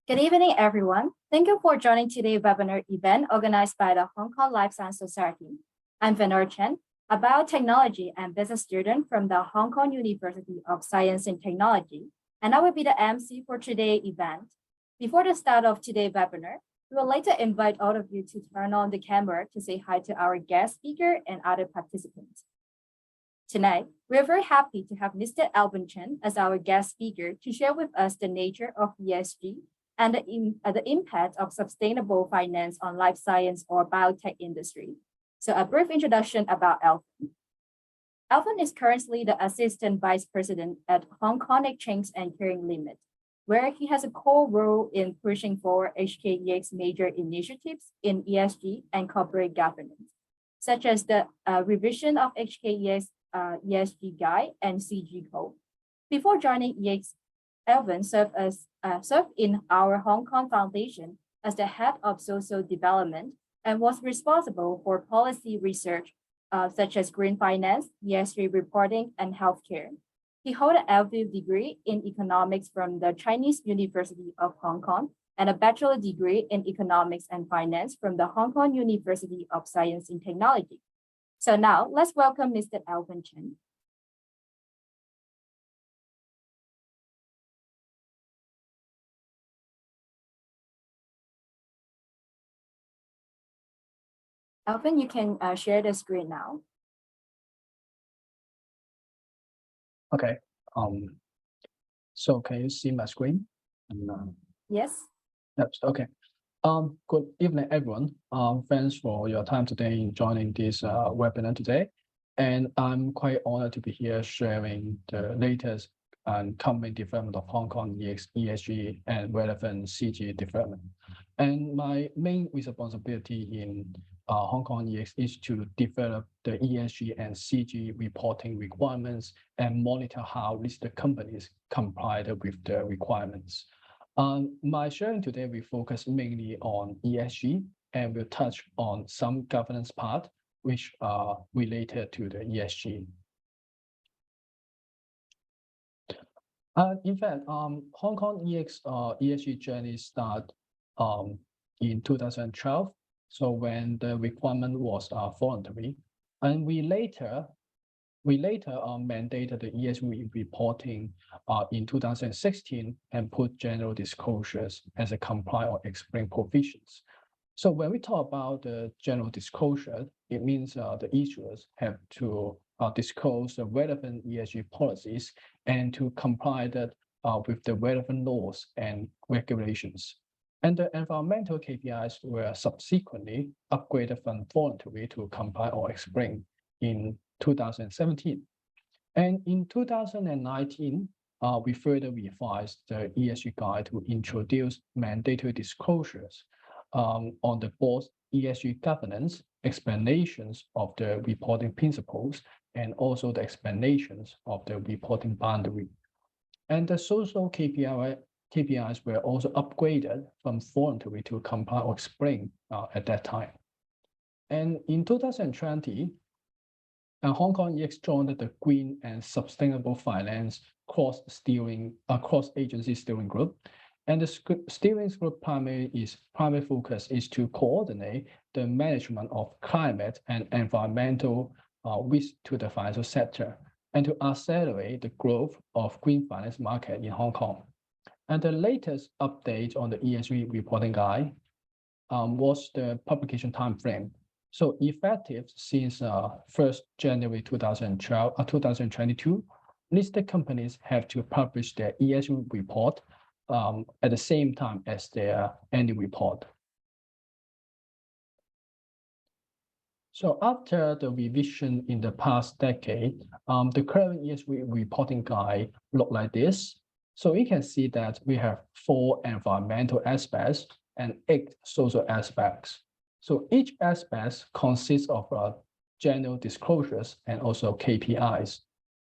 Good evening, everyone. Thank you for joining today's webinar event organized by the Hong Kong Life Science Society. I'm Venor Chen, a biotechnology and business student from the Hong Kong University of Science and Technology, and I will be the MC for today's event. Before the start of today's webinar, we would like to invite all of you to turn on the camera to say hi to our guest speaker and other participants. Tonight, we are very happy to have Mr. Alvin Cheung as our guest speaker to share with us the nature of ESG and the impact of sustainable finance on life science or biotech industry. So a brief introduction about Alvin. Alvin is currently the Assistant Vice President at Hong Kong Exchange and Clearing Limit, where he has a core role in pushing for HKEX major initiatives in ESG and corporate governance, such as the revision of HKEX ESG Guide and CG Code. Before joining EX, Alvin served in our Hong Kong Foundation as the head of social development and was responsible for policy research such as green finance, ESG reporting, and healthcare. He holds an LV degree in economics from the Chinese University of Hong Kong and a bachelor degree in economics and finance from the Hong Kong University of Science and Technology. So now let's welcome Mr. Alvin Cheung. Alvin, you can share the screen now. Okay. So can you see my screen? Yes. Yep. Okay. Good evening, everyone. Thanks for your time today in joining this webinar today. And I'm quite honored to be here sharing the latest and coming development of Hong Kong ESG and relevant CG development. And my main responsibility in Hong Kong EX is to develop the ESG and CG reporting requirements and monitor how listed companies comply with the requirements. My sharing today will focus mainly on ESG and will touch on some governance part which are related to the ESG. In fact, Hong Kong EX ESG journey started in 2012. So when the requirement was voluntary, and we later mandated the ESG reporting in 2016 and put general disclosures as a comply or explain provisions. So when we talk about the general disclosure, it means the issuers have to disclose the relevant ESG policies and to comply that with the relevant laws and regulations. And the environmental KPIs were subsequently upgraded from voluntary to comply or explain in 2017. And in 2019, we further revised the ESG guide to introduce mandatory disclosures on the board's ESG governance, explanations of the reporting principles, and also the explanations of the reporting boundary. And the social KPIs were also upgraded from voluntary to comply or explain at that time. And in 2020, Hong Kong EX joined the Green and Sustainable Finance cross-agency steering group. And the steering group primary focus is to coordinate the management of climate and environmental risk to the financial sector and to accelerate the growth of green finance market in Hong Kong. And the latest update on the ESG reporting guide was the publication timeframe. So effective since 1st January 2022, listed companies have to publish their ESG report at the same time as their annual report. So after the revision in the past decade, the current ESG reporting guide look like this. So we can see that we have 4 environmental aspects and 8 social aspects. So each aspect consists of general disclosures and also KPIs.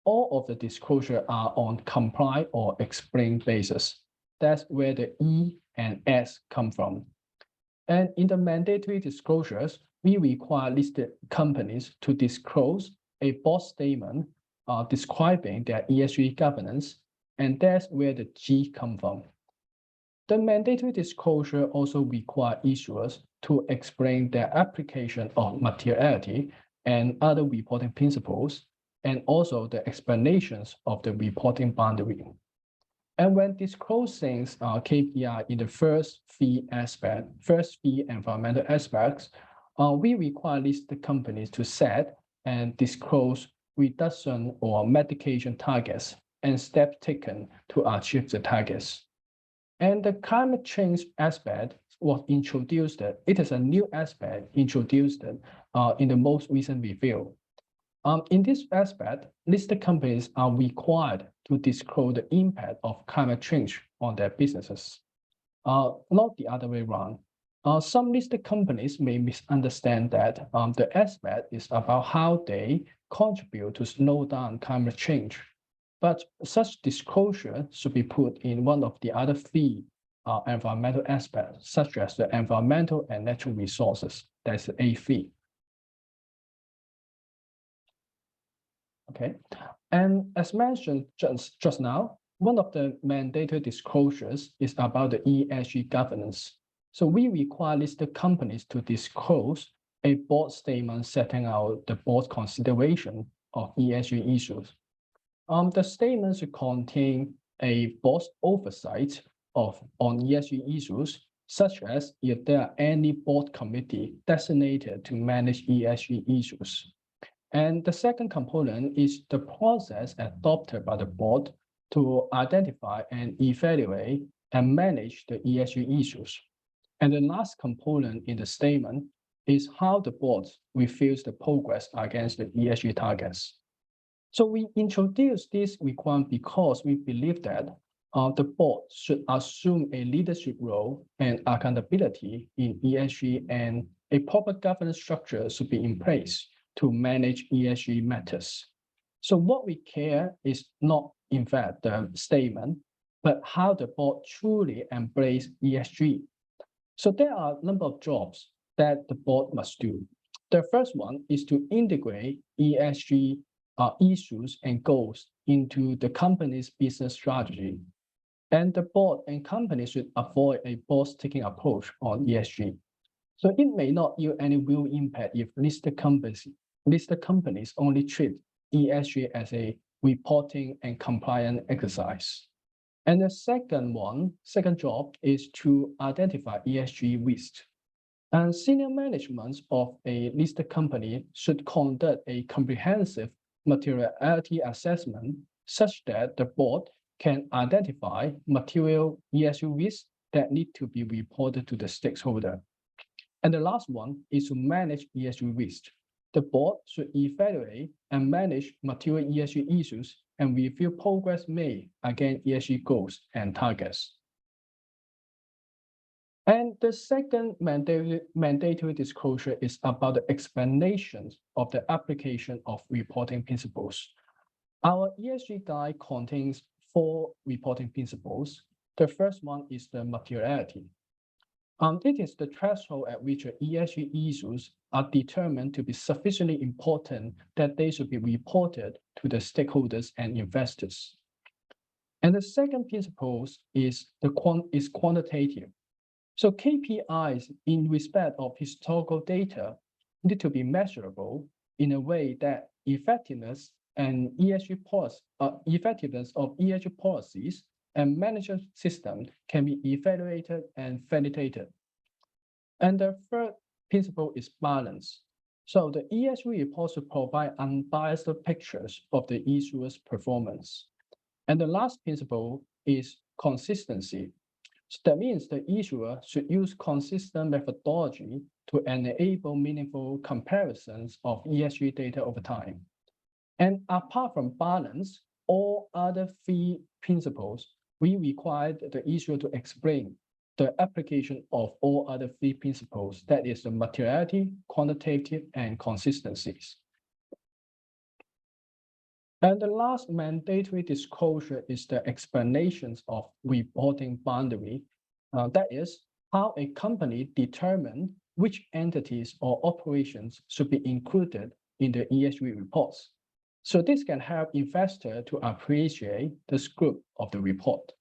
All of the disclosure are on comply or explain basis. That's where the E and S come from. And in the mandatory disclosures, we require listed companies to disclose a board statement describing their ESG governance, and that's where the G come from. The mandatory disclosure also requires issuers to explain their application of materiality and other reporting principles, and also the explanations of the reporting boundary. And when disclosing KPI in the first three environmental aspects, we require listed companies to set and disclose reduction or mitigation targets and steps taken to achieve the targets. And the climate change aspect was introduced. It is a new aspect introduced in the most recent review. In this aspect, listed companies are required to disclose the impact of climate change on their businesses, not the other way around. Some listed companies may misunderstand that the aspect is about how they contribute to slow down climate change. But such disclosure should be put in one of the other three environmental aspects, such as the environmental and natural resources. That's A3. Okay, and as mentioned just now, one of the mandatory disclosures is about the ESG governance. So we require listed companies to disclose a board statement setting out the board's consideration of ESG issues. The statement should contain a board's oversight on ESG issues, such as if there are any board committee designated to manage ESG issues. And the second component is the process adopted by the board to identify and evaluate and manage the ESG issues. And the last component in the statement is how the board reviews the progress against the ESG targets. So we introduced this requirement because we believe that the board should assume a leadership role and accountability in ESG, and a proper governance structure should be in place to manage ESG matters. So what we care is not, in fact, the statement, but how the board truly embrace ESG. So there are a number of jobs that the board must do. The first one is to integrate ESG issues and goals into the company's business strategy. And the board and company should avoid a box-ticking approach on ESG. So it may not yield any real impact if listed companies only treat ESG as a reporting and compliance exercise. And the second job is to identify ESG risks. And senior management of a listed company should conduct a comprehensive materiality assessment such that the board can identify material ESG risks that need to be reported to the stakeholder. And the last one is to manage ESG risks. The board should evaluate and manage material ESG issues and review progress made against ESG goals and targets. And the second mandatory disclosure is about the explanations of the application of reporting principles. Our ESG guide contains 4 reporting principles. The first one is the materiality. It is the threshold at which ESG issues are determined to be sufficiently important that they should be reported to the stakeholders and investors. And the second principle is quantitative. So KPIs in respect of historical data need to be measurable in a way that effectiveness of ESG policies and management system can be evaluated and validated. And the third principle is balance. So the ESG report should provide unbiased pictures of the issuer's performance. And the last principle is consistency. So that means the issuer should use consistent methodology to enable meaningful comparisons of ESG data over time. And apart from balance, all other 3 principles, we require the issuer to explain the application of all other 3 principles, that is the materiality, quantitative, and consistencies. And the last mandatory disclosure is the explanations of reporting boundary. That is how a company determines which entities or operations should be included in the ESG reports. So this can help investors to appreciate the scope of the report.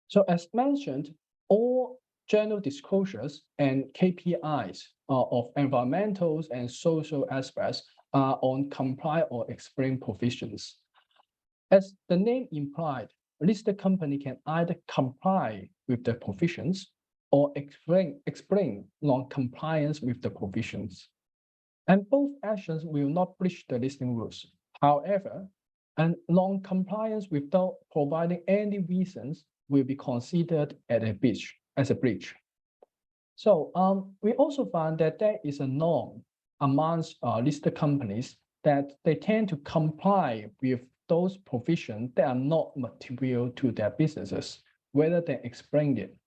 So as mentioned, all general disclosures and KPIs of environmental and social aspects are on comply or explain provisions. As the name implied, a listed company can either comply with the provisions or explain non-compliance with the provisions. And both actions will not breach the listing rules. However, and non-compliance without providing any reasons will be considered as a breach. So we also found that there is a norm amongst listed companies that they tend to comply with those provisions that are not material to their businesses, whether they explained it.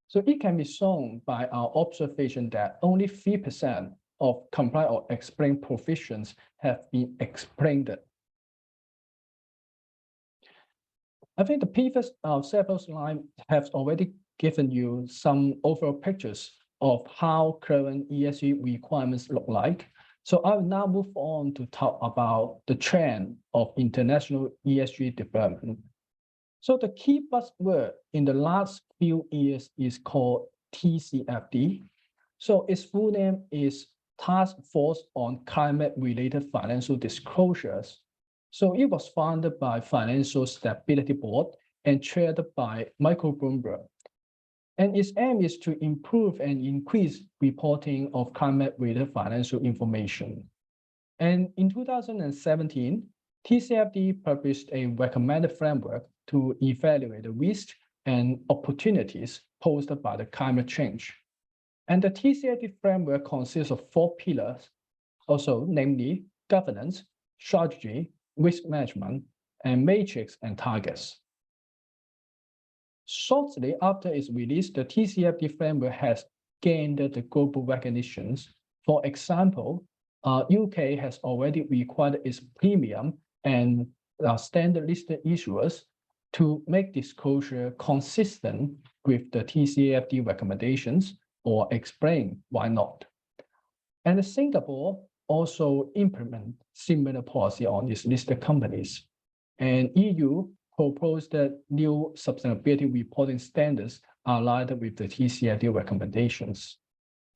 So it can be shown by our observation that only 3% of comply or explain provisions have been explained. I think the previous several slides have already given you some overall pictures of how current ESG requirements look like. So I will now move on to talk about the trend of international ESG development. So the key buzzword in the last few years is called TCFD. So its full name is Task Force on Climate-Related Financial Disclosures. So it was founded by Financial Stability Board and chaired by Michael Bloomberg. And its aim is to improve and increase reporting of climate-related financial information. And in 2017, TCFD published a recommended framework to evaluate the risks and opportunities posed by the climate change. And the TCFD framework consists of 4 pillars, also namely governance, strategy, risk management, and matrix and targets. Shortly after its release, the TCFD framework has gained the global recognitions. For example, UK has already required its premium and standard listed issuers to make disclosure consistent with the TCFD recommendations or explain why not. And Singapore also implement similar policy on its listed companies. And EU proposed that new sustainability reporting standards are aligned with the TCFD recommendations.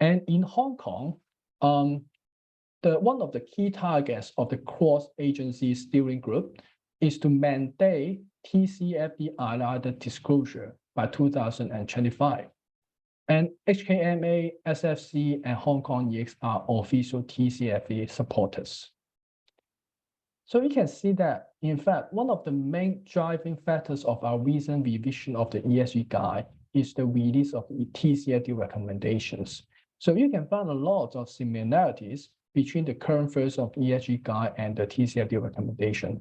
And in Hong Kong, one of the key targets of the cross-agency steering group is to mandate TCFD aligned disclosure by 2025. And HKLSS and Hong Kong EX are official TCFD supporters. So you can see that, in fact, one of the main driving factors of our recent revision of the ESG guide is the release of the TCFD recommendations. So you can find a lot of similarities between the current version of ESG guide and the TCFD recommendation.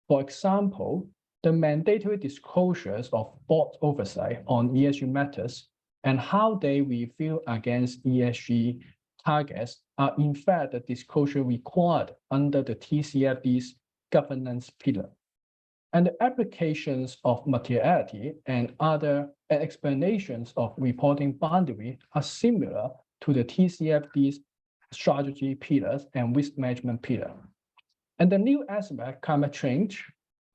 For example, the mandatory disclosures of board oversight on ESG matters and how they review against ESG targets are in fact the disclosure required under the TCFD's governance pillar. And the applications of materiality and other explanations of reporting boundary are similar to the TCFD's strategy pillars and risk management pillar. And the new aspect, climate change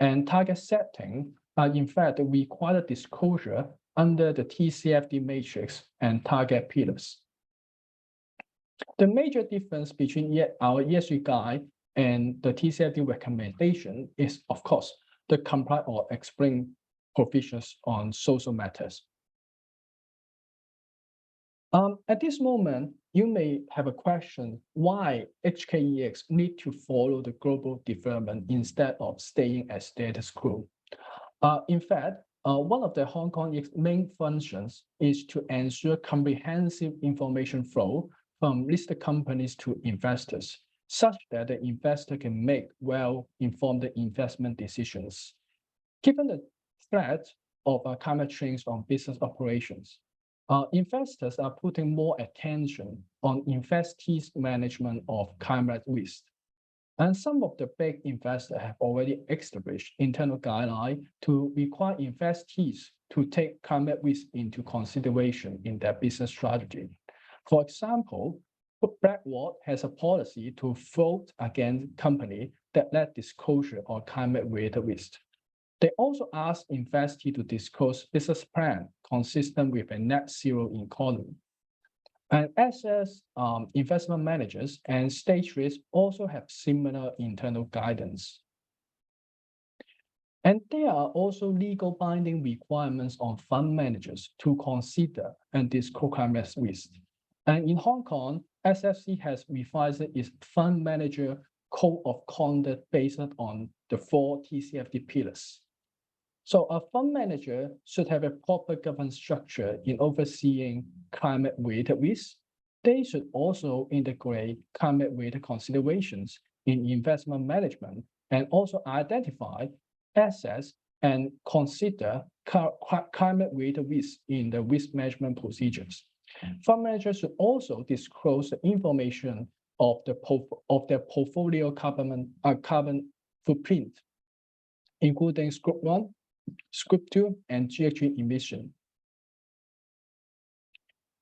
and target setting, are in fact the required disclosure under the TCFD matrix and target pillars. The major difference between our ESG guide and the TCFD recommendation is, of course, the comply or explain provisions on social matters. At this moment, you may have a question why HKEX need to follow the global development instead of staying as status quo. In fact, one of the Hong Kong's main functions is to ensure comprehensive information flow from listed companies to investors, such that the investor can make well-informed investment decisions. Given the threat of climate change on business operations, investors are putting more attention on investees' management of climate risk. And some of the big investors have already established internal guidelines to require investees to take climate risk into consideration in their business strategy. For example, BlackRock has a policy to vote against companies that lack disclosure on climate-related risk. They also ask investors to disclose business plan consistent with a net zero economy. And SS investment managers and state risks also have similar internal guidance. And there are also legal binding requirements on fund managers to consider and disclose climate risk. And in Hong Kong, SFC has revised its fund manager code of conduct based on the 4 TCFD pillars. So a fund manager should have a proper governance structure in overseeing climate-related risks. They should also integrate climate-related considerations in investment management and also identify, assess, and consider climate-related risks in the risk management procedures. Fund managers should also disclose the information of their portfolio carbon footprint, including Scope 1, Scope 2, and GHG emission.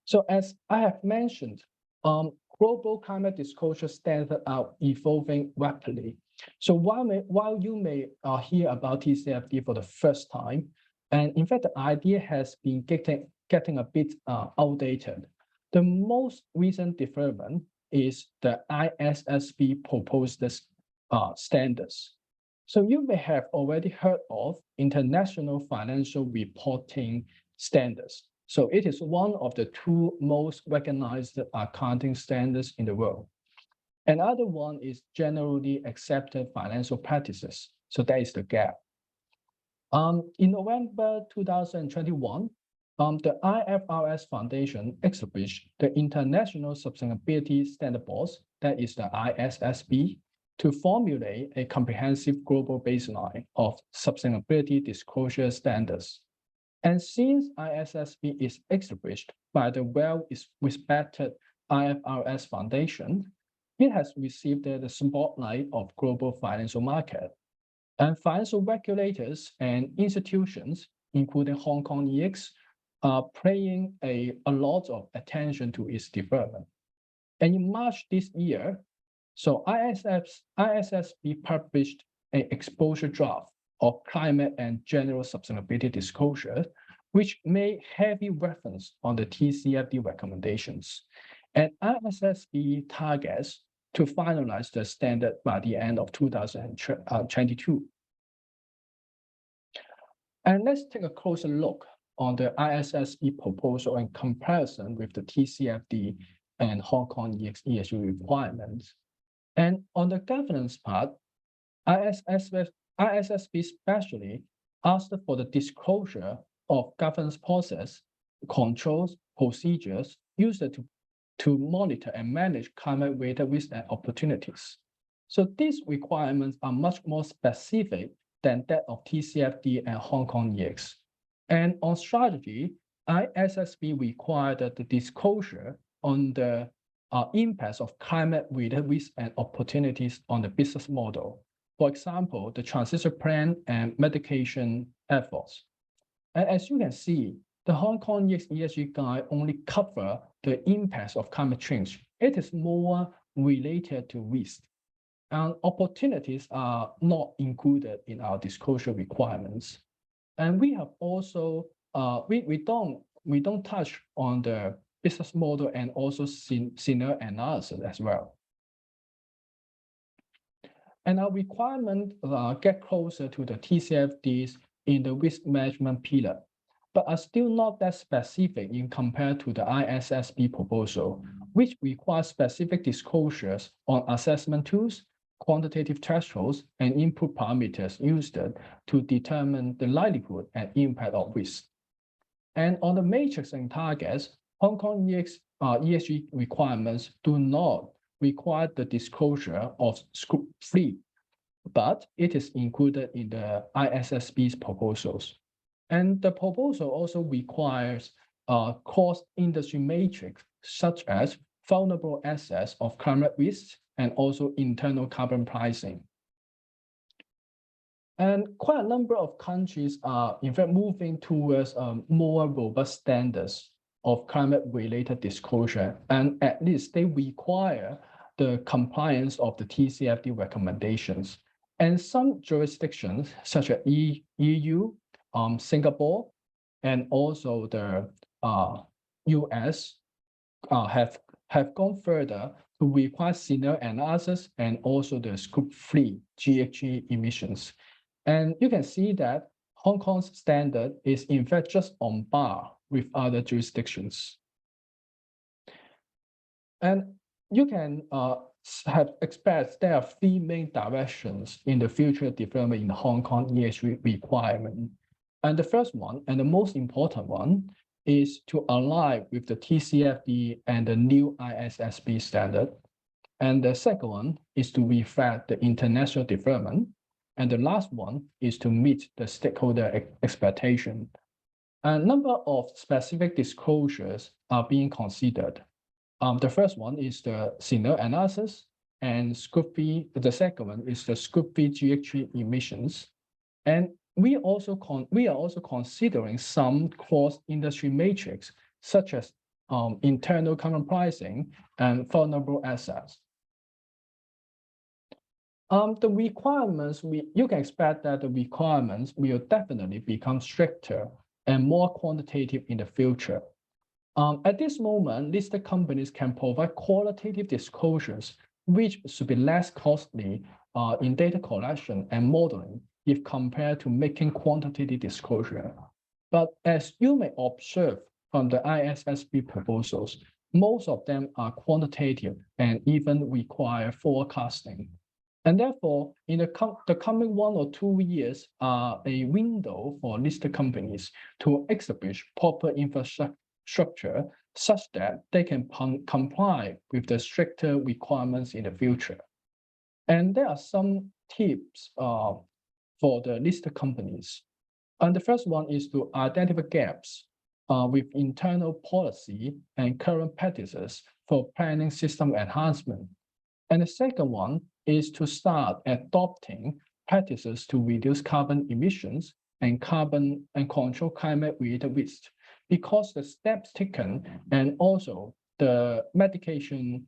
So as I have mentioned, global climate disclosure standards are evolving rapidly. So while you may hear about TCFD for the first time, and in fact, the idea has been getting a bit outdated. The most recent development is the ISSB proposed standards. So you may have already heard of International Financial Reporting Standards. So it is one of the 2 most recognized accounting standards in the world. Another one is Generally Accepted Financial Practices. So that is the GAP. In November 2021, the IFRS Foundation established the International Sustainability Standard Board, that is the ISSB, to formulate a comprehensive global baseline of sustainability disclosure standards. And since ISSB is established by the well-respected IFRS Foundation, it has received the spotlight of global financial market. And financial regulators and institutions, including Hong Kong EX, are paying a lot of attention to its development. And in March this year, so ISSB published an exposure draft of climate and general sustainability disclosure, which made heavy reference on the TCFD recommendations. And ISSB targets to finalize the standard by the end of 2022. And let's take a closer look on the ISSB proposal in comparison with the TCFD and Hong Kong ESG requirements. And on the governance part, ISSB specially asked for the disclosure of governance process, controls, procedures used to monitor and manage climate-related risks and opportunities. So these requirements are much more specific than that of TCFD and Hong Kong EX. And on strategy, ISSB required the disclosure on the impacts of climate-related risks and opportunities on the business model. For example, the transition plan and mitigation efforts. And as you can see, the Hong Kong ESG guide only cover the impacts of climate change. It is more related to risk. And opportunities are not included in our disclosure requirements. And we have also, we don't touch on the business model and also scenario analysis as well. And our requirements get closer to the TCFDs in the risk management pillar, but are still not that specific in compared to the ISSB proposal, which requires specific disclosures on assessment tools, quantitative thresholds, and input parameters used to determine the likelihood and impact of risk. And on the matrix and targets, Hong Kong ESG requirements do not require the disclosure of Scope 3, but it is included in the ISSB's proposals. And the proposal also requires cross-industry matrix, such as vulnerable assets of climate risks and also internal carbon pricing. And quite a number of countries are, in fact, moving towards more robust standards of climate-related disclosure, and at least they require the compliance of the TCFD recommendations. And some jurisdictions, such as EU, Singapore, and also the US, have gone further to require scenario analysis and also the Scope 3 GHG emissions. And you can see that Hong Kong's standard is in fact just on par with other jurisdictions. And you can have expect there are three main directions in the future development in Hong Kong ESG requirement. And the first one, and the most important one, is to align with the TCFD and the new ISSB standard. And the second one is to reflect the international development. And the last one is to meet the stakeholder expectation. A number of specific disclosures are being considered. The first one is the scenario analysis, and Scope 3, the second one is the Scope 3 GHG emissions. And we are also considering some cross-industry matrix, such as internal common pricing and vulnerable assets. The requirements, you can expect that the requirements will definitely become stricter and more quantitative in the future. At this moment, listed companies can provide qualitative disclosures, which should be less costly in data collection and modeling if compared to making quantitative disclosure. But as you may observe from the ISSB proposals, most of them are quantitative and even require forecasting. And therefore, in the coming 1 or 2 years are a window for listed companies to establish proper infrastructure such that they can comply with the stricter requirements in the future. And there are some tips for the listed companies. And the first one is to identify gaps with internal policy and current practices for planning system enhancement. And the second one is to start adopting practices to reduce carbon emissions and control climate-related risks, because the steps taken and also the mitigation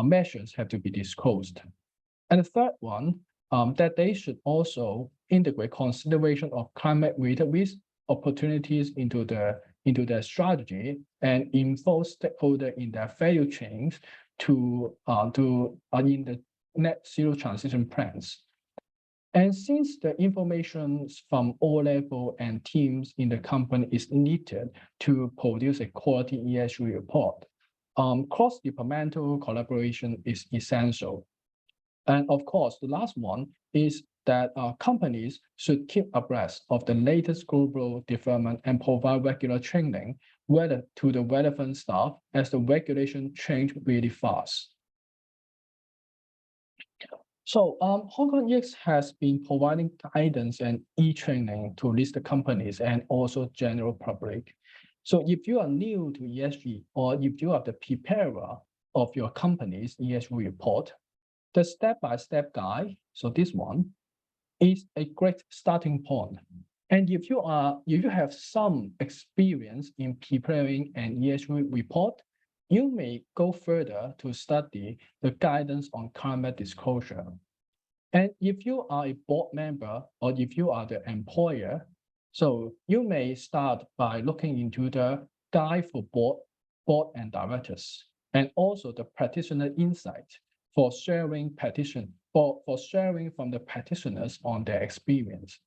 measures have to be disclosed. And the third one, that they should also integrate consideration of climate-related risk opportunities into their strategy and involve stakeholders in their value chains in the net zero transition plans. And since the information from all levels and teams in the company is needed to produce a quality ESG report, cross-departmental collaboration is essential. And of course, the last one is that companies should keep abreast of the latest global development and provide regular training to the relevant staff as the regulation change really fast. So Hong Kong EX has been providing guidance and e-training to listed companies and also general public. So if you are new to ESG, or if you are the preparer of your company's ESG report, the step-by-step guide, so this one, is a great starting point. And if you have some experience in preparing an ESG report, you may go further to study the guidance on climate disclosure. And if you are a board member or if you are the employer, so you may start by looking into the guide for board and directors, and also the practitioner insight for sharing from the practitioners on their experience.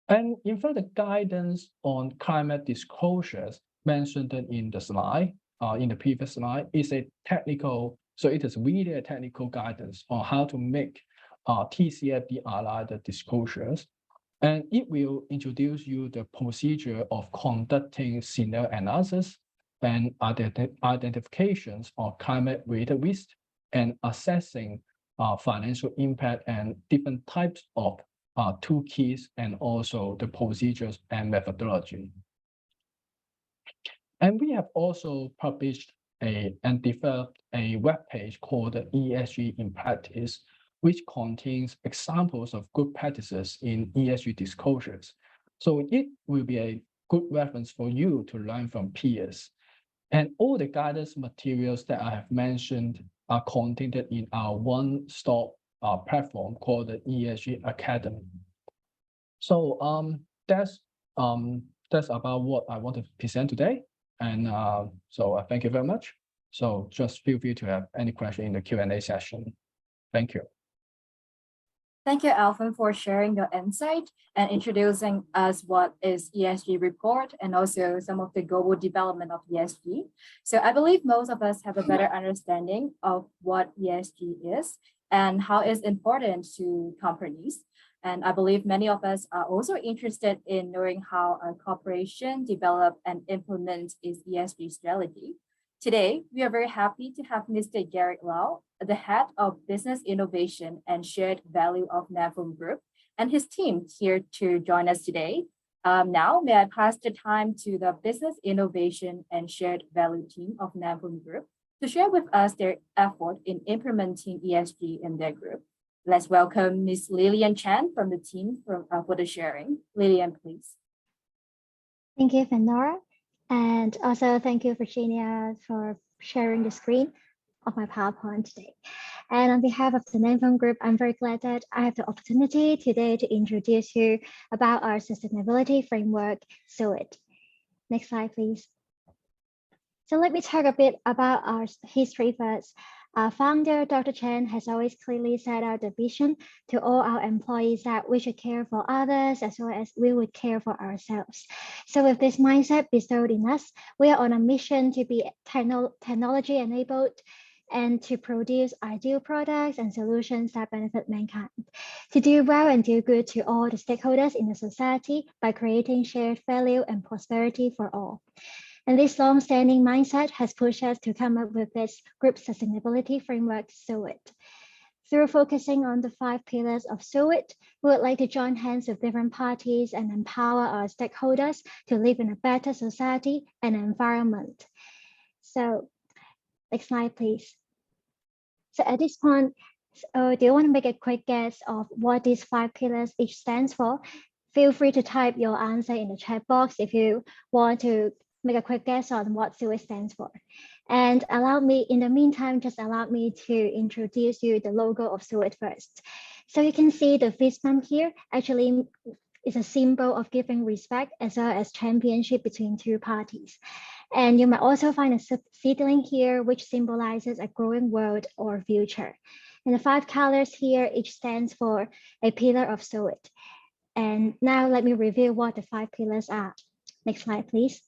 And in fact, the guidance on climate disclosures mentioned in the slide, in the previous slide, is a technical, so it is really a technical guidance on how to make TCFD aligned disclosures. And it will introduce you the procedure of conducting scenario analysis and identifications of climate-related risks and assessing financial impact and different types of toolkits and also the procedures and methodology. And we have also published and developed a webpage called ESG in Practice, which contains examples of good practices in ESG disclosures. So it will be a good reference for you to learn from peers. And all the guidance materials that I have mentioned are contained in our one-stop platform called the ESG Academy. So that's about what I want to present today. And thank you very much. So just feel free to have any question in the Q&A session. Thank you. Thank you, Alvin, for sharing your insight and introducing us what is ESG report and also some of the global development of ESG. So I believe most of us have a better understanding of what ESG is and how it's important to companies. And I believe many of us are also interested in knowing how a corporation develop and implement its ESG strategy. Today, we are very happy to have Mr. Garrick Lau, the head of business innovation and shared value of Nan Fung Group, and his team here to join us today. Now, may I pass the time to the business innovation and shared value team of Nan Fung Group to share with us their effort in implementing ESG in their group. Let's welcome Ms. Lillian Chan from the team for the sharing. Lillian, please. Thank you, Fenora. And also thank you, Virginia, for sharing the screen of my PowerPoint today. And on behalf of the Nan Fung Group, I'm very glad that I have the opportunity today to introduce you about our sustainability framework, SOIT. Next slide, please. So let me talk a bit about our history first. Our founder, Dr. Chen, has always clearly set out the vision to all our employees that we should care for others as well as we would care for ourselves. So with this mindset bestowed in us, we are on a mission to be technology enabled and to produce ideal products and solutions that benefit mankind, to do well and do good to all the stakeholders in the society by creating shared value and prosperity for all. And this long-standing mindset has pushed us to come up with this group sustainability framework, SOIT. Through focusing on the 5 pillars of SOIT, we would like to join hands with different parties and empower our stakeholders to live in a better society and environment. So next slide, please. So at this point, do you want to make a quick guess of what these 5 pillars each stands for? Feel free to type your answer in the chat box if you want to make a quick guess on what SOIT stands for. And in the meantime, just allow me to introduce you the logo of SOIT first. So you can see the fist bump here actually is a symbol of giving respect as well as championship between 2 parties. And you might also find a seedling here, which symbolizes a growing world or future. And the 5 colors here, each stands for a pillar of SOIT. And now let me review what the 5 pillars are. Next slide, please.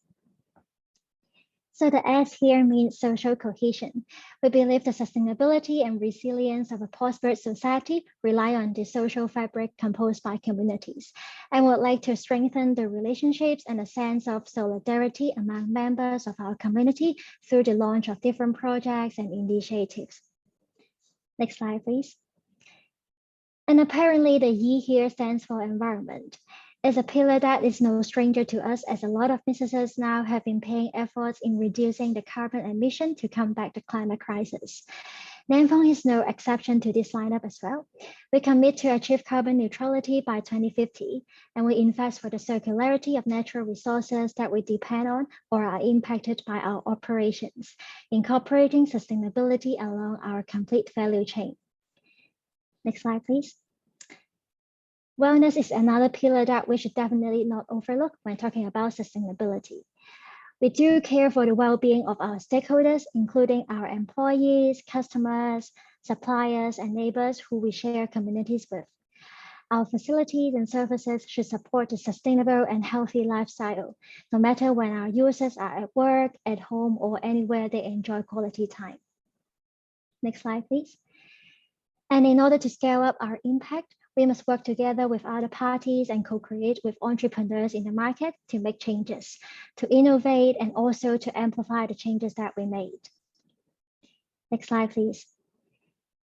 So the S here means social cohesion. We believe the sustainability and resilience of a prosperous society rely on the social fabric composed by communities, and would like to strengthen the relationships and a sense of solidarity among members of our community through the launch of different projects and initiatives. Next slide, please. And apparently the E here stands for environment. It's a pillar that is no stranger to us, as a lot of businesses now have been paying efforts in reducing the carbon emission to combat the climate crisis. Nan Fung is no exception to this lineup as well. We commit to achieve carbon neutrality by 2050, and we invest for the circularity of natural resources that we depend on or are impacted by our operations, incorporating sustainability along our complete value chain. Next slide, please. Wellness is another pillar that we should definitely not overlook when talking about sustainability. We do care for the well-being of our stakeholders, including our employees, customers, suppliers, and neighbors who we share communities with. Our facilities and services should support a sustainable and healthy lifestyle, no matter when our users are at work, at home, or anywhere they enjoy quality time. Next slide, please. And in order to scale up our impact, we must work together with other parties and co-create with entrepreneurs in the market to make changes, to innovate, and also to amplify the changes that we made. Next slide, please.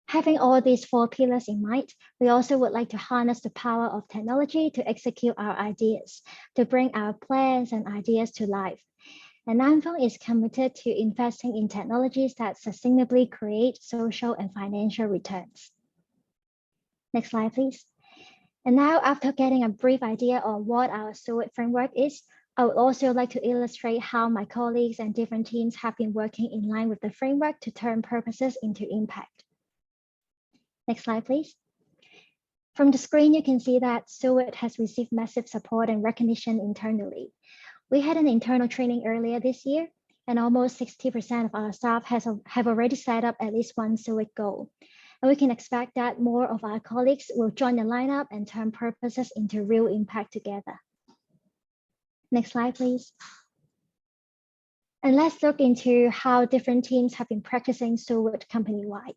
Having all these 4 pillars in mind, we also would like to harness the power of technology to execute our ideas, to bring our plans and ideas to life. And Nan Fung is committed to investing in technologies that sustainably create social and financial returns. Next slide, please. And now, after getting a brief idea on what our SOIT framework is, I would also like to illustrate how my colleagues and different teams have been working in line with the framework to turn purposes into impact. Next slide, please. From the screen, you can see that SUIT has received massive support and recognition internally. We had an internal training earlier this year, and almost 60% of our staff have already set up at least one SUIT goal. And we can expect that more of our colleagues will join the lineup and turn purposes into real impact together. Next slide, please. And let's look into how different teams have been practicing SUIT company-wide.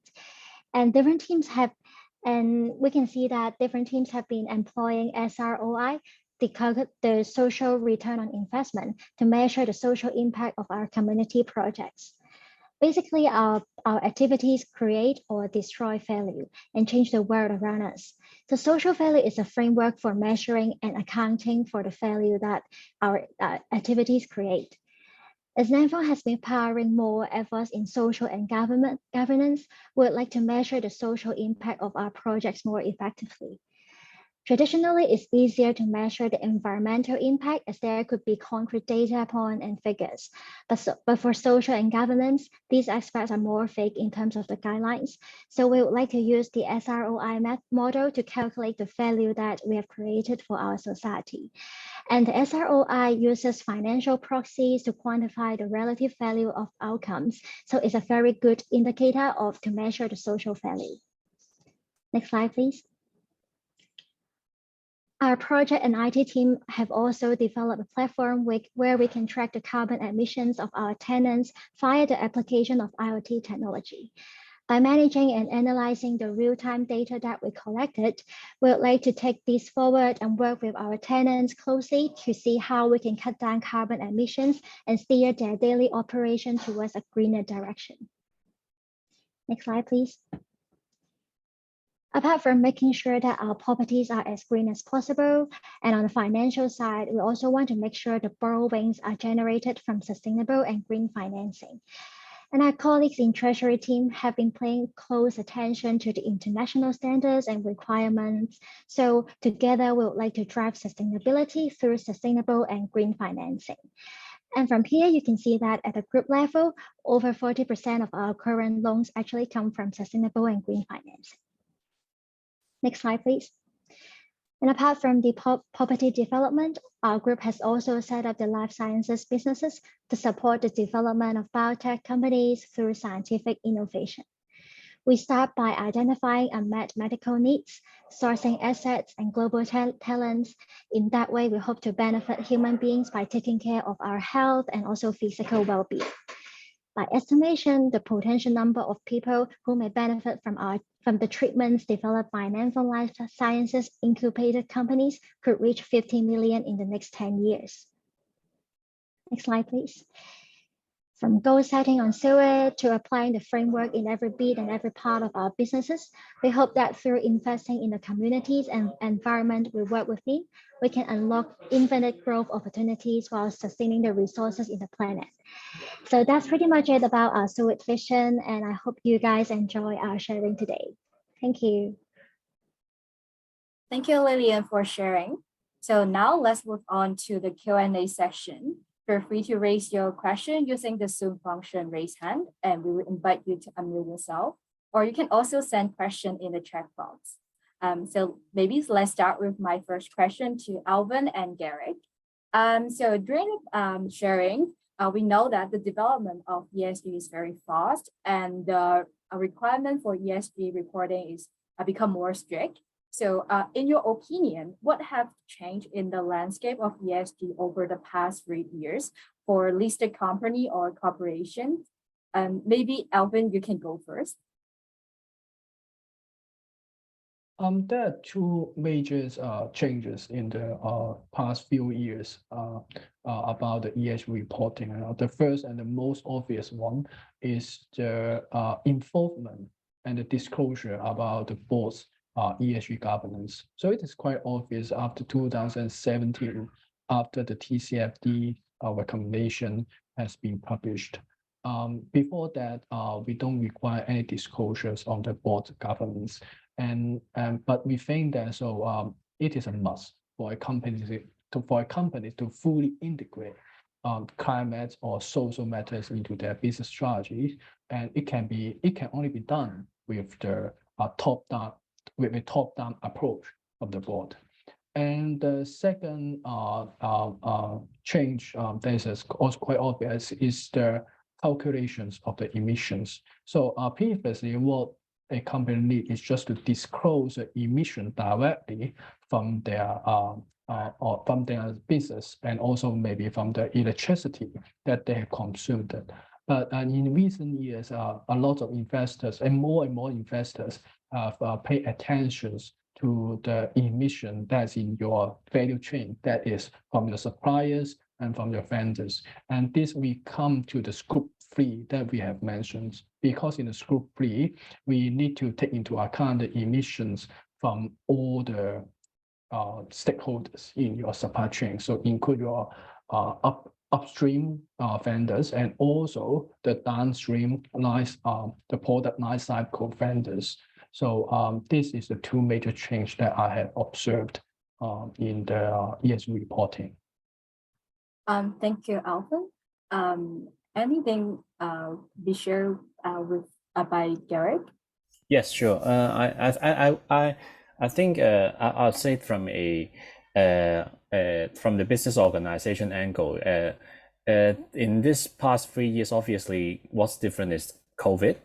And we can see that different teams have been employing SROI, the social return on investment, to measure the social impact of our community projects. Basically, our activities create or destroy value and change the world around us. So social value is a framework for measuring and accounting for the value that our activities create. As Nan Fung has been powering more efforts in social and governance, we would like to measure the social impact of our projects more effectively. Traditionally, it's easier to measure the environmental impact as there could be concrete data point and figures. But for social and governance, these aspects are more vague in terms of the guidelines. So we would like to use the SROI model to calculate the value that we have created for our society. And the SROI uses financial proxies to quantify the relative value of outcomes. So it's a very good indicator to measure the social value. Next slide, please. Our project and IT team have also developed a platform where we can track the carbon emissions of our tenants via the application of IoT technology. By managing and analyzing the real-time data that we collected, we would like to take this forward and work with our tenants closely to see how we can cut down carbon emissions and steer their daily operation towards a greener direction. Next slide, please. Apart from making sure that our properties are as green as possible, and on the financial side, we also want to make sure the borrowings are generated from sustainable and green financing. And our colleagues in Treasury team have been paying close attention to the international standards and requirements. So together, we would like to drive sustainability through sustainable and green financing. And from here, you can see that at the group level, over 40% of our current loans actually come from sustainable and green financing. Next slide, please. And apart from the property development, our group has also set up the life sciences businesses to support the development of biotech companies through scientific innovation. We start by identifying unmet medical needs, sourcing assets and global talents. In that way, we hope to benefit human beings by taking care of our health and also physical well-being. By estimation, the potential number of people who may benefit from the treatments developed by Nan Fung Life Sciences incubated companies could reach 50 million in the next 10 years. Next slide, please. From goal setting on SUIT to applying the framework in every bit and every part of our businesses, we hope that through investing in the communities and environment we work within, we can unlock infinite growth opportunities while sustaining the resources in the planet. So that's pretty much it about our SUIT vision, and I hope you guys enjoy our sharing today. Thank you. Thank you, Lillian, for sharing. So now let's move on to the Q&A section. Feel free to raise your question using the Zoom function raise hand, and we will invite you to unmute yourself, or you can also send question in the chat box. So maybe let's start with my first question to Alvin and Garrick. So during sharing, we know that the development of ESG is very fast, and the requirement for ESG reporting is become more strict. So in your opinion, what have changed in the landscape of ESG over the past 3 years for listed company or corporation? Maybe Alvin, you can go first. There are two major changes in the past few years about the ESG reporting. The first and the most obvious one is the involvement and the disclosure about the board's ESG governance. So it is quite obvious after 2017, after the TCFD recommendation has been published. Before that, we don't require any disclosures on the board governance. But we think that it is a must for a company to fully integrate climate or social matters into their business strategy, and it can only be done with the top-down with a top-down approach of the board. And the second change that is also quite obvious is the calculations of the emissions. So previously, what a company needs is just to disclose the emission directly from their or from their business, and also maybe from the electricity that they have consumed. But in recent years, a lot of investors and more investors have paid attention to the emission that's in your value chain, that is from your suppliers and from your vendors. And this we come to the scope 3 that we have mentioned, because in the scope 3, we need to take into account the emissions from all the stakeholders in your supply chain. So include your upstream vendors, and also the downstream the product life cycle vendors. So this is the two major changes that I have observed in the ESG reporting. Thank you, Alvin. Anything be shared with by Garrick? Yes, sure. I think I'll say from from the business organization angle. In this past 3 years, obviously, what's different is COVID,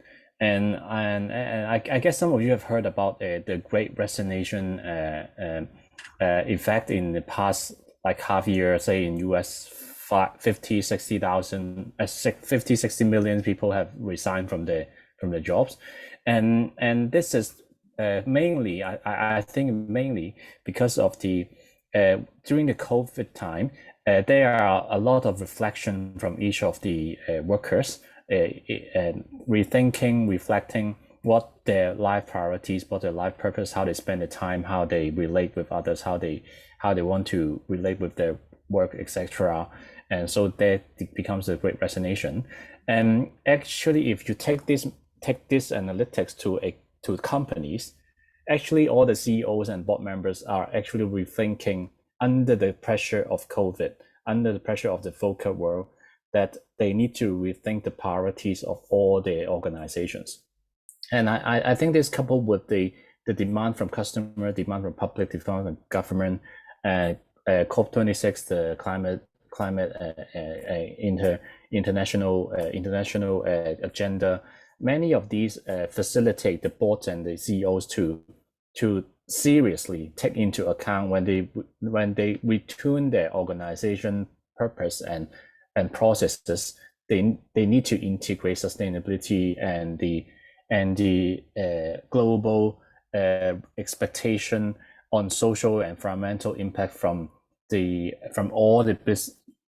and I guess some of you have heard about the Great Resignation effect in the past like half year. Say in US, 50-60 million people have resigned from the jobs, and this is mainly I think mainly because of the during the COVID time, there are a lot of reflection from each of the workers, rethinking, reflecting what their life priorities, what their life purpose, how they spend the time, how they relate with others, how they want to relate with their work, etc. And so that becomes a Great Resignation. And actually, if you take this analytics to companies, actually all the CEOs and board members are actually rethinking under the pressure of COVID, under the pressure of the VUCA world, that they need to rethink the priorities of all their organizations. And I think this coupled with the demand from customer, demand from public, demand from government, COP26, the climate international agenda, many of these facilitate the boards and the CEOs to seriously take into account when they retune their organization purpose and processes. They need to integrate sustainability and the global expectation on social and environmental impact from all the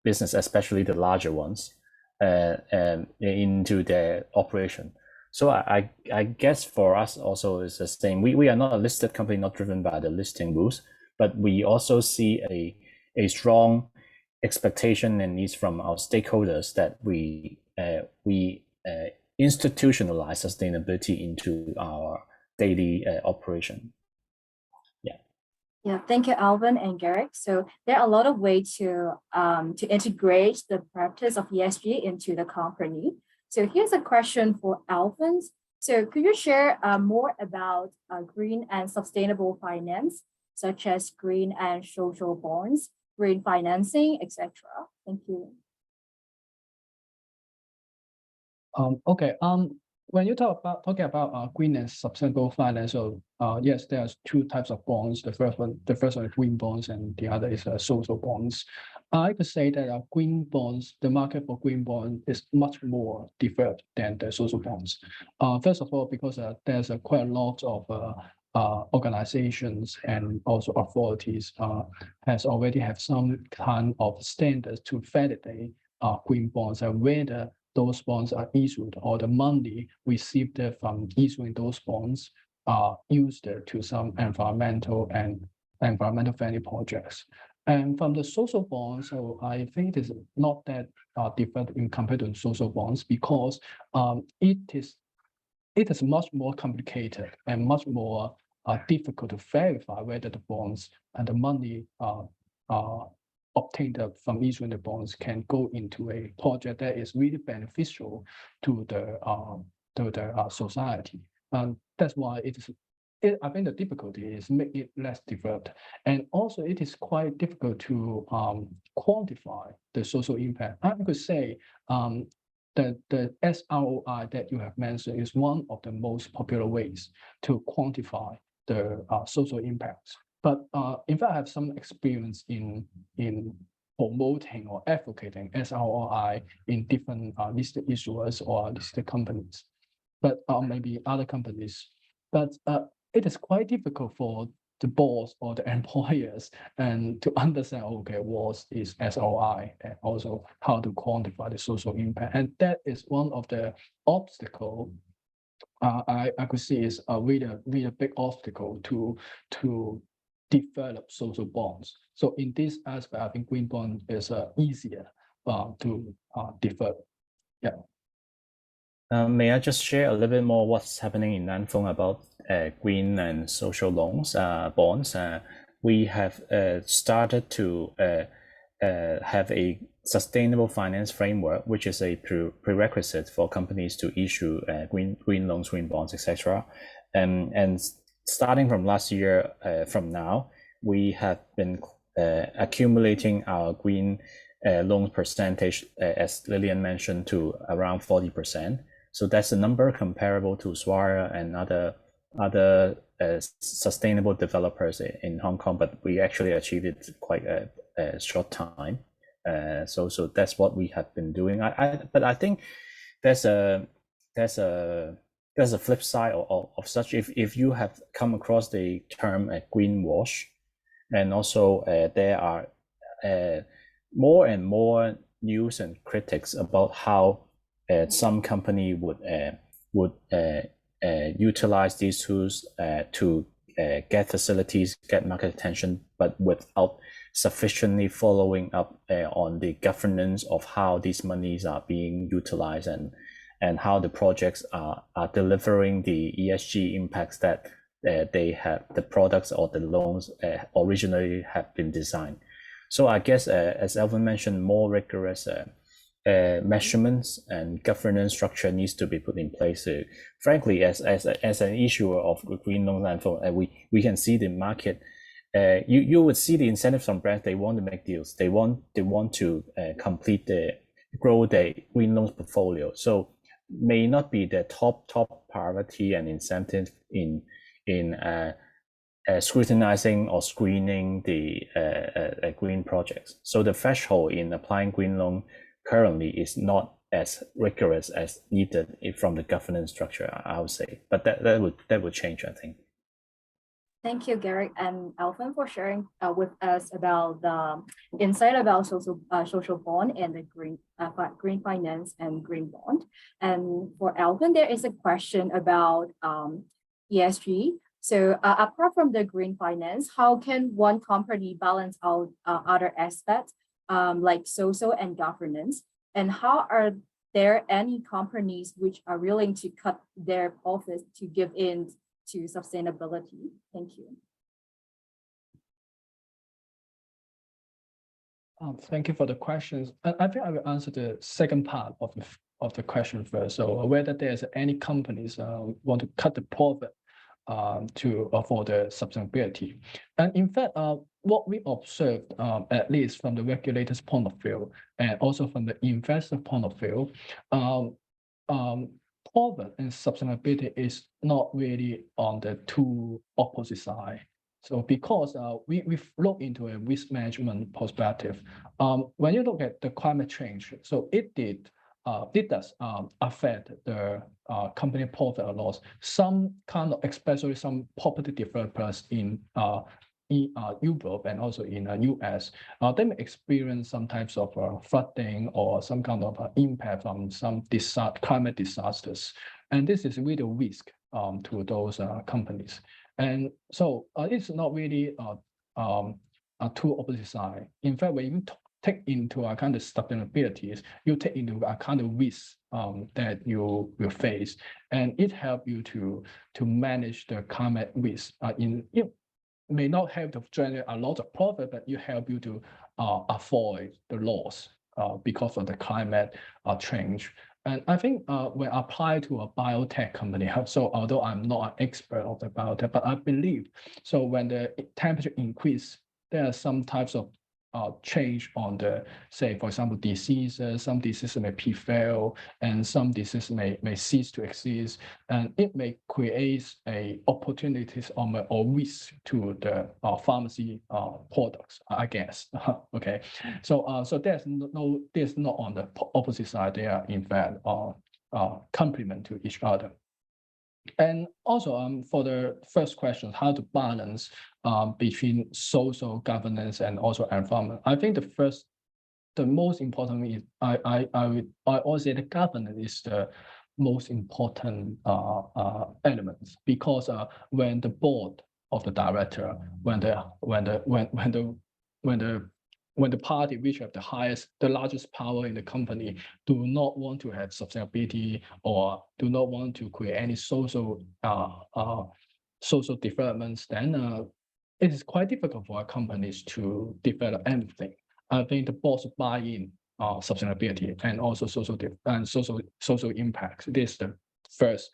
business, especially the larger ones, into their operation. So I guess for us also is the same. We are not a listed company, not driven by the listing rules, but we also see a strong expectation and needs from our stakeholders that we institutionalize sustainability into our daily operation. Yeah, thank you, Alvin and Garrick. So there are a lot of ways to integrate the practice of ESG into the company. So here's a question for Alvin. So could you share more about green and sustainable finance, such as green and social bonds, green financing, etc.? Thank you. Okay. When you talking about green and sustainable finance, so yes, there's two types of bonds. The first one is green bonds, and the other is social bonds. I could say that green bonds, the market for green bonds is much more developed than the social bonds. First of all, because there's quite a lot of organizations and also authorities has already have some kind of standards to validate green bonds, and whether those bonds are issued or the money received from issuing those bonds are used to some environmental friendly projects. And from the social bonds, so I think it is not that different in compared to social bonds, because it is much more complicated and much more difficult to verify whether the bonds and the money obtained from issuing the bonds can go into a project that is really beneficial to the society. That's why I think the difficulty is make it less developed. And also it is quite difficult to quantify the social impact. I could say the SROI that you have mentioned is one of the most popular ways to quantify the social impacts. But in fact, I have some experience in promoting or advocating SROI in different listed issuers or listed companies, but maybe other companies. But it is quite difficult for the boss or the employers and to understand, okay, what is SROI and also how to quantify the social impact. And that is one of the obstacle I could see is a really big obstacle to develop social bonds. So in this aspect, I think green bond is easier to develop. Yeah. May I just share a little bit more what's happening in Nan Fung about green and social loans, bonds? We have started to have a sustainable finance framework, which is a prerequisite for companies to issue green loans, green bonds, etc. And starting from last year, from now, we have been accumulating our green loan percentage, as Lillian mentioned, to around 40%. So that's a number comparable to Swire and other sustainable developers in Hong Kong, but we actually achieved it quite a short time. So that's what we have been doing. But I think there's a flip side of such. If you have come across the term greenwash, and also there are more and more news and critics about how some company would utilize these tools to get facilities, get market attention, but without sufficiently following up on the governance of how these monies are being utilized and how the projects are delivering the ESG impacts that they have, the products or the loans originally have been designed. So I guess, as Alvin mentioned, more rigorous measurements and governance structure needs to be put in place. Frankly, as an issuer of green loans, and we can see the market. You would see the incentives from brands. They want to make deals. They want to grow their green loans portfolio. So may not be the top priority and incentive in scrutinizing or screening the green projects. So the threshold in applying green loan currently is not as rigorous as needed from the governance structure, I would say. But that would change, I think. Thank you, Garrick and Alvin, for sharing with us about the insight about social bond and the green finance and green bond. And for Alvin, there is a question about ESG. So apart from the green finance, how can one company balance out other aspects like social and governance? And how are there any companies which are willing to cut their profits to give in to sustainability? Thank you. Thank you for the questions. I think I will answer the second part of the question first. So whether there's any companies want to cut the profit for the sustainability. And in fact, what we observed, at least from the regulator's point of view, and also from the investor point of view, profit and sustainability is not really on the two opposite sides. So because we've looked into a risk management perspective, when you look at the climate change, so it does affect the company profit or loss. Some kind of, especially some property developers in Europe and also in the US, they may experience some types of flooding or some kind of impact from some climate disasters. And this is really a risk to those companies. And so it's not really two opposite sides. In fact, when you take into account the sustainability, you take into account the risks that you will face, and it helps you to manage the climate risk. It may not help to generate a lot of profit, but it helps you to avoid the loss because of the climate change. And I think when applied to a biotech company, so although I'm not an expert of the biotech, but I believe, so when the temperature increase, there are some types of change on the, say, for example, diseases. Some diseases may prevail, and some diseases may cease to exist, and it may create a opportunities or risk to the pharmacy products, I guess. Okay, so there's not on the opposite side. They are in fact complement to each other. And also, for the first question, how to balance between social governance and also environment. I think the most important is I always say the governance is the most important element, because when the board of the director, when the party which have the largest power in the company do not want to have sustainability or do not want to create any social developments, then it is quite difficult for companies to develop anything. I think the boss buy in sustainability and also social impacts. This is the first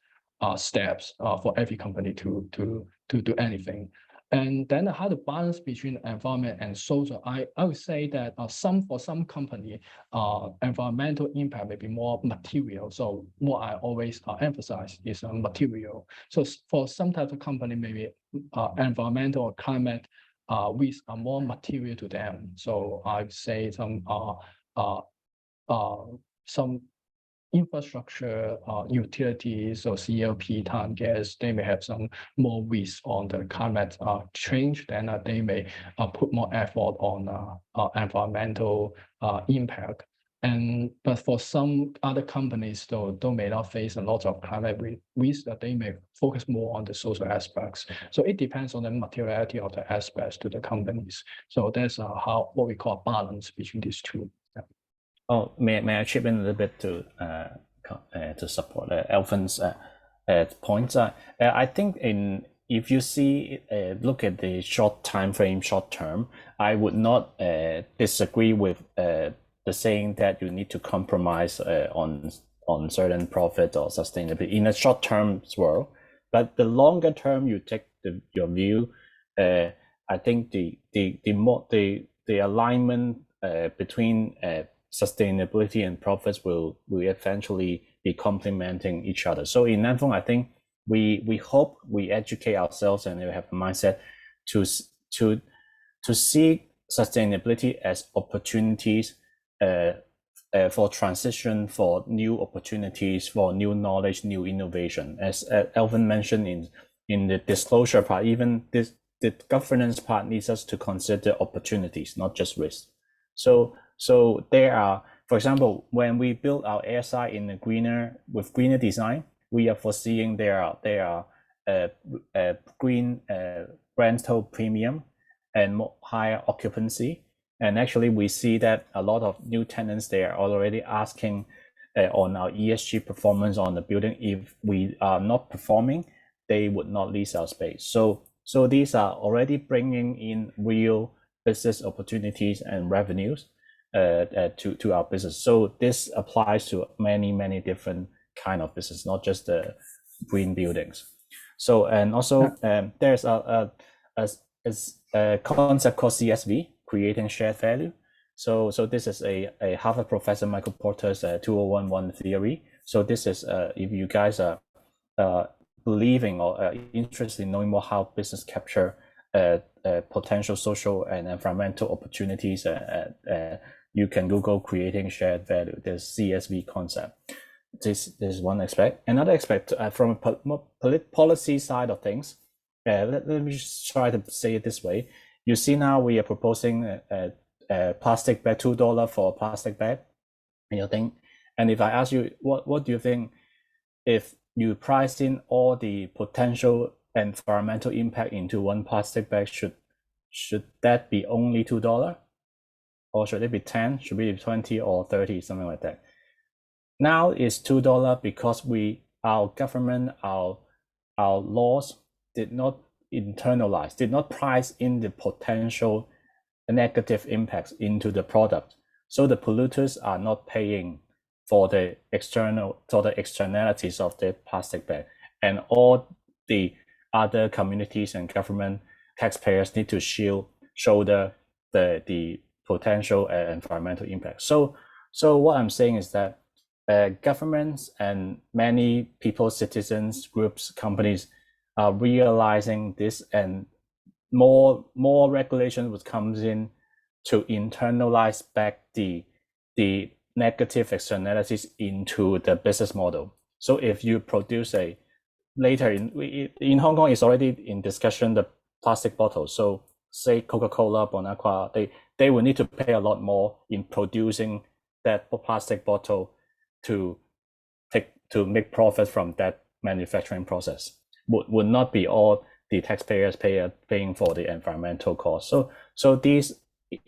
steps for every company to do anything. And then how to balance between environment and social. I would say that for some company, environmental impact may be more material. So what I always emphasize is material. So for some types of company, maybe environmental or climate risks are more material to them. So I would say some infrastructure, utilities, or CLP targets, they may have some more risk on the climate change. Then they may put more effort on environmental impact. But for some other companies, though, they may not face a lot of climate risk, that they may focus more on the social aspects. So it depends on the materiality of the aspects to the companies. So that's what we call balance between these two. Oh, may I chip in a little bit to support Alvin's points? I think if you look at the short time frame, short term, I would not disagree with the saying that you need to compromise on certain profit or sustainability in a short term world. But the longer term, you take your view. I think the alignment between sustainability and profits will eventually be complementing each other. So in Nan Fung, I think we hope we educate ourselves and we have a mindset to see sustainability as opportunities for transition, for new opportunities, for new knowledge, new innovation. As Alvin mentioned in the disclosure part, even the governance part needs us to consider opportunities, not just risks. So there are, for example, when we build our ASI with greener design, we are foreseeing there are green rental premium and higher occupancy. And actually, we see that a lot of new tenants, they are already asking on our ESG performance on the building. If we are not performing, they would not lease our space. So these are already bringing in real business opportunities and revenues to our business. So this applies to many different kind of business, not just the green buildings. So and also there's a concept called CSV, creating shared value. So this is a Harvard professor Michael Porter's 2011 theory. So this is if you guys are believing or interested in knowing more how business capture potential social and environmental opportunities, you can Google creating shared value. There's CSV concept. This is one aspect. Another aspect from a policy side of things, let me just try to say it this way. You see now we are proposing a plastic bag, $2 for a plastic bag. And if I ask you, what do you think if you price in all the potential environmental impact into one plastic bag, should that be only $2? Or should it be 10? Should it be 20 or 30, something like that? Now it's $2 because our government, our laws did not internalize, did not price in the potential negative impacts into the product. So the polluters are not paying for the externalities of the plastic bag, and all the other communities and government taxpayers need to shoulder the potential environmental impact. So what I'm saying is that governments and many people, citizens, groups, companies are realizing this, and more regulation would comes in to internalize back the negative externalities into the business model. So if you produce later in Hong Kong, is already in discussion the plastic bottles. So say Coca-Cola, Bon Aqua, they will need to pay a lot more in producing that plastic bottle to make profit from that manufacturing process. Would not be all the taxpayers paying for the environmental cost. So these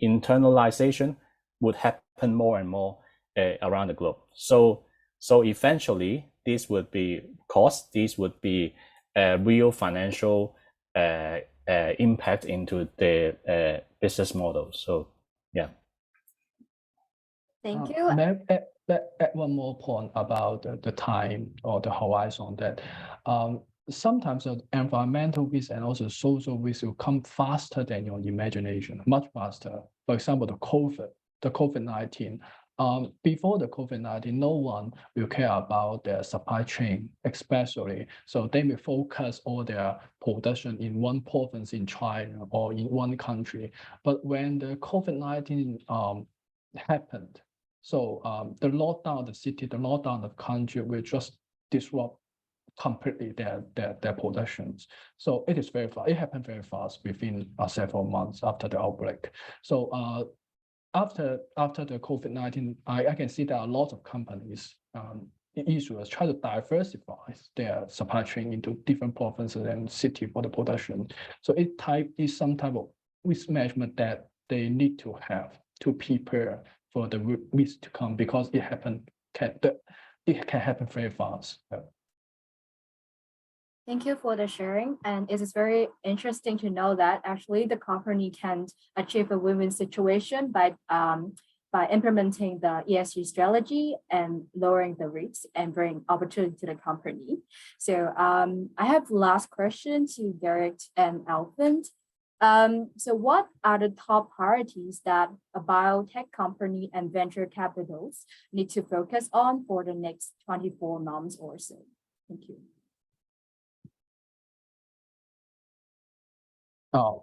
internalization would happen more and more around the globe. So eventually, this would be cost. This would be real financial impact into the business model. So yeah. Thank you. May I add one more point about the time or the horizon that sometimes the environmental risk and also social risk will come faster than your imagination, much faster. For example, the COVID-19. Before the COVID-19, no one will care about their supply chain, especially. So they will focus all their production in one province in China or in one country. But when the COVID-19 happened, so the lockdown of the city, the lockdown of the country will just disrupt completely their productions. So it is very fast. It happened very fast within several months after the outbreak. So after the COVID-19, I can see there are a lot of companies, issuers try to diversify their supply chain into different provinces and cities for the production. So it is some type of risk management that they need to have to prepare for the risk to come, because it can happen very fast. Thank you for the sharing. And it is very interesting to know that actually the company can achieve a win-win situation by implementing the ESG strategy and lowering the risks and bring opportunity to the company. So I have last question to Garrick and Alvin. So what are the top priorities that a biotech company and venture capitals need to focus on for the next 24 months or so? Thank you.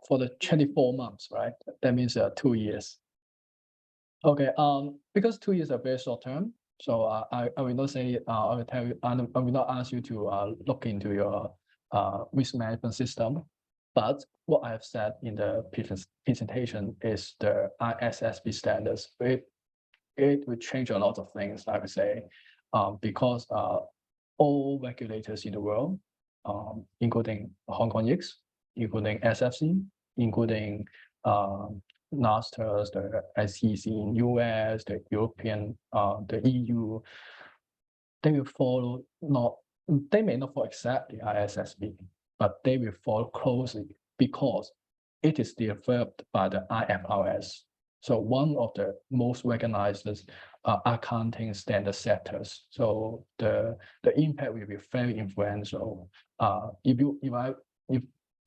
For the 24 months, right? That means 2 years. Okay. Because 2 years are very short term, so I will not say I will tell you. I will not ask you to look into your risk management system. But what I have said in the previous presentation is the ISSB standards. It will change a lot of things, I would say, because all regulators in the world, including Hong Kong HKEX, including SFC, including NASDAQ, the SEC in US, the European, the EU, they will follow they may not follow exactly ISSB, but they will follow closely because it is developed by the IFRS. So one of the most recognized accounting standard setters. So the impact will be very influential.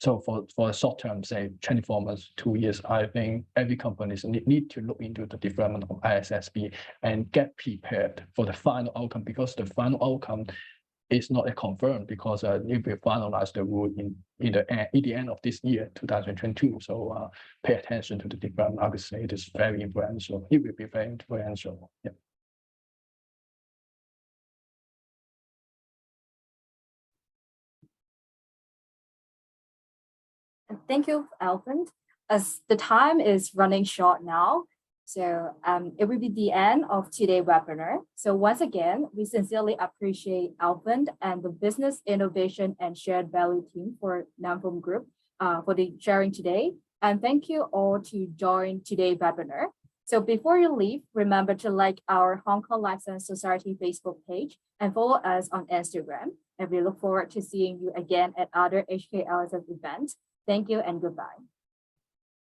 So for a short term, say 24 months, 2 years, I think every company need to look into the development of ISSB and get prepared for the final outcome, because the final outcome is not confirmed, because it will finalize the rule in the end of this year, 2022. So pay attention to the development. I would say it is very influential. It will be very influential. Yeah. Thank you, Alvin. As the time is running short now, so it will be the end of today's webinar. So once again, we sincerely appreciate Alvin and the Business Innovation and Shared Value team for Nan Fung Group for the sharing today. And thank you all to join today's webinar. So before you leave, remember to like our Hong Kong Life Science Society Facebook page and follow us on Instagram. And we look forward to seeing you again at other HKLSS events. Thank you and goodbye.